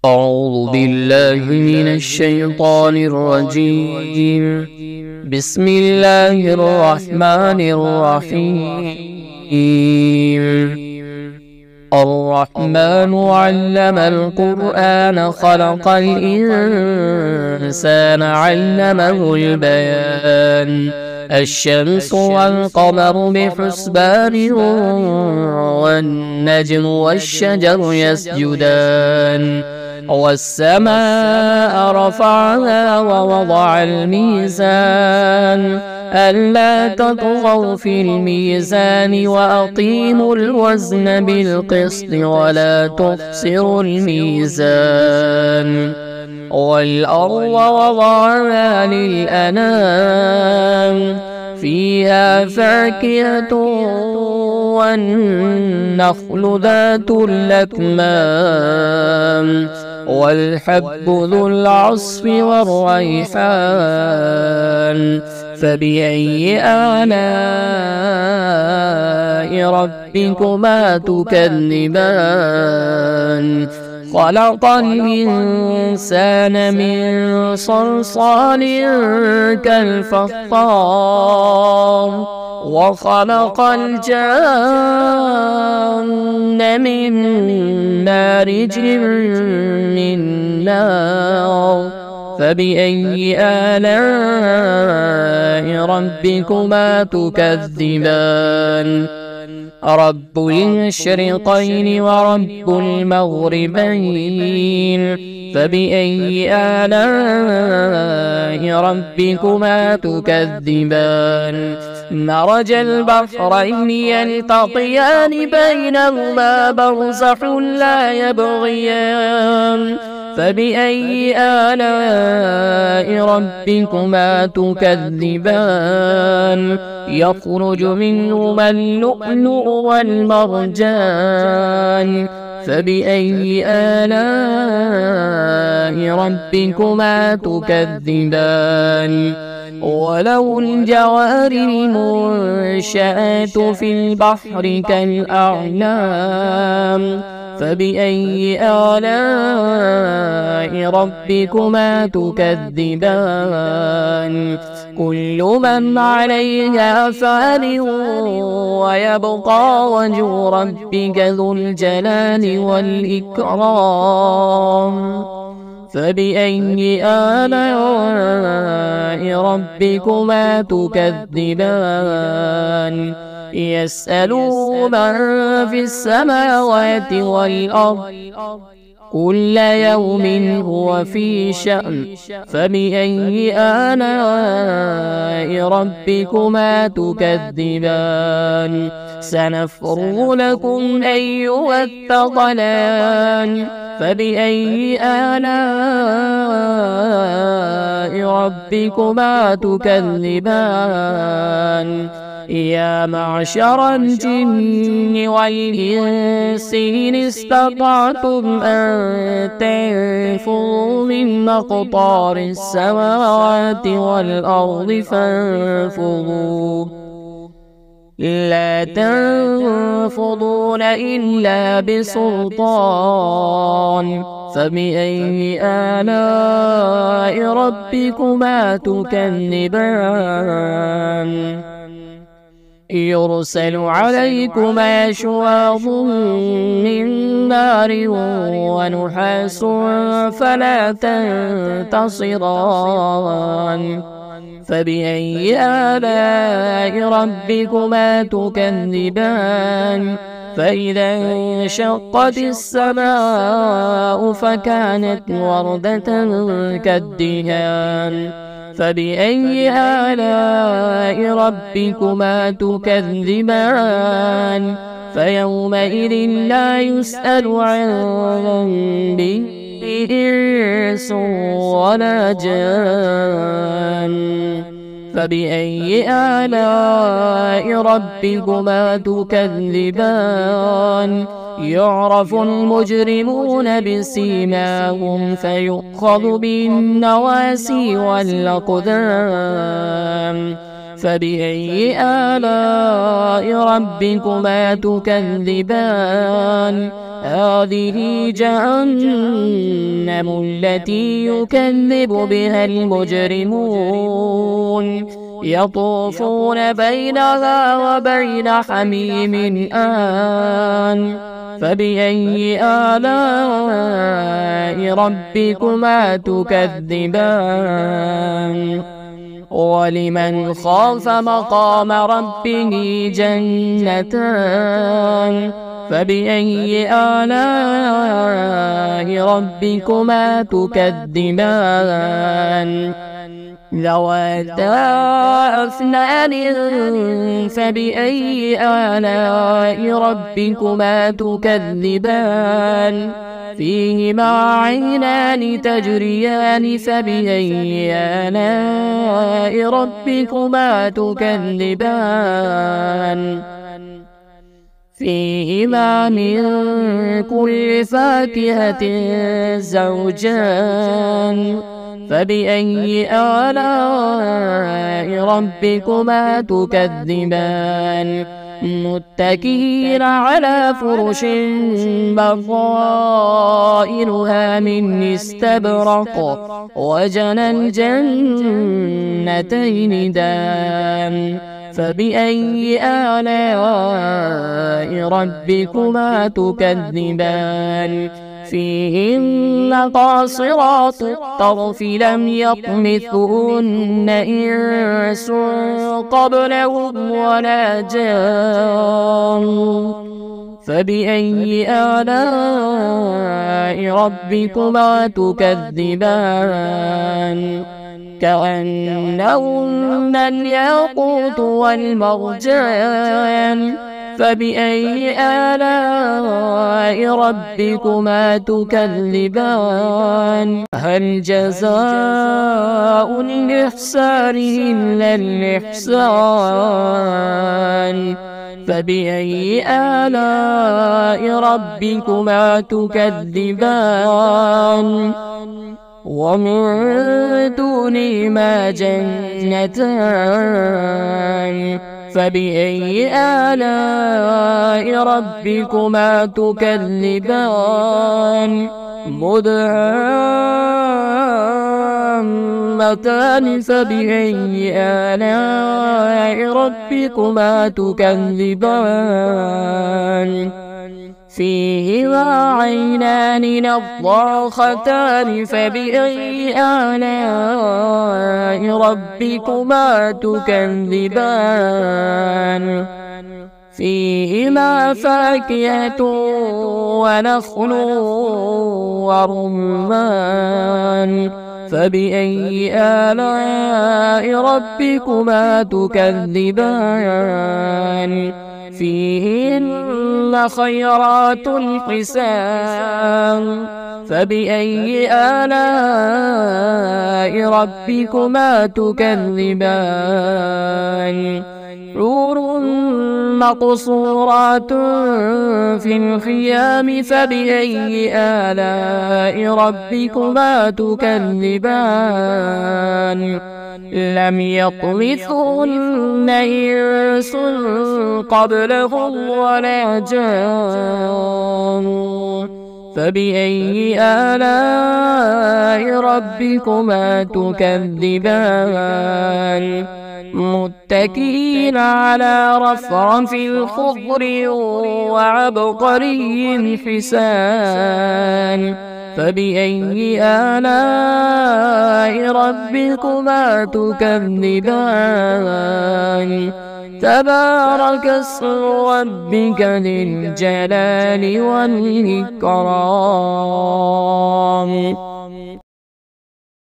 أعوذ بالله من الشيطان الرجيم. بسم الله الرحمن الرحيم. الرحمن علم القرآن خلق الإنسان علمه البيان. الشمس والقمر بحسبان والنجم والشجر يسجدان والسماء رفعها ووضع الميزان ألا تطغوا في الميزان وأقيموا الوزن بالقسط ولا تخسروا الميزان والأرض وضعها للأنام فيها فاكهة والنخل ذات الأكمام والحب ذو العصف والريحان فبأي آلاء ربكما تكذبان خلق الإنسان من صلصال كالفخار وخلق الجان من مارج من نار فبأي آلاء ربكما تكذبان رب المشرقين ورب المغربين فبأي آلاء ربكما تكذبان مرج البحرين يلتقيان بينهما برزخ لا يبغيان فبأي آلاء ربكما تكذبان يخرج منهما اللؤلؤ والمرجان فبأي آلاء ربكما تكذبان وله الجوار المنشآت في البحر كالأعلام فبأي آلاء ربكما تكذبان كل من عليها فان ويبقى وجه ربك ذو الجلال والإكرام فبأي آلاء ربكما تكذبان يسأله من في السماوات والأرض كل يوم هو في شأن فبأي آلاء ربكما تكذبان سنفرغ لكم أيها الثقلان فبأي آلاء ربكما تكذبان يا معشر الجن والإنس إن استطعتم أن تنفذوا من أقطار السماوات والأرض فانفذوا لا تنفذون إلا بسلطان فبأي آلاء ربكما تكذبان يرسل عليكما شواظ من نار ونحاس فلا تنتصران فبأي آلاء ربكما تكذبان فإذا انشقت السماء فكانت وردة كالدهان فبأي آلاء ربكما تكذبان فيومئذ لا يسأل عن ذنبه إنس ولا جان فبأي آلاء ربكما تكذبان يعرف المجرمون بسيماهم فيؤخذ بالنواسي والأقدام فبأي آلاء ربكما تكذبان هذه جهنم جهنم التي يكذب بها المجرمون يطوفون بينها وبين حميم آن فبأي آلاء ربكما تكذبان ولمن خاف مقام ربه جنتان فبأي آلاء ربكما تكذبان ذواتا أفنان فبأي آلاء ربكما تكذبان فيهما عينان تجريان فبأي آلاء ربكما تكذبان فيهما من كل فاكهة زوجان فبأي آلاء ربكما تكذبان متكئين على فرش بطائنها من استبرق وجنى الجنتين دان فبأي آلاء ربكما تكذبان فيهن قاصرات الطرف لم يطمثهن إنس قبلهم ولا جان فبأي آلاء ربكما تكذبان كأنهن الياقوت والمرجان فبأي آلاء ربكما تكذبان هل جزاء الإحسان إلا الإحسان فبأي آلاء ربكما تكذبان ومن دونهما جنتان فبأي آلاء ربكما تكذبان مدهامتان فبأي آلاء ربكما تكذبان فيهما عينان نضاختان فبأي آلاء ربكما تكذبان فيهما فاكهة ونخل ورمان فبأي آلاء ربكما تكذبان فيهن خيرات حسان فبأي آلاء ربكما تكذبان حور مقصورات في الخيام فبأي آلاء ربكما تكذبان لم يطمثهن إنس قبلهم ولا جان فبأي آلاء ربكما تكذبان متكئين على رفرف خضر وعبقري حسان فبأي آلاء ربكما تكذبان تبارك اسم ربك ذي الجلال والإكرام.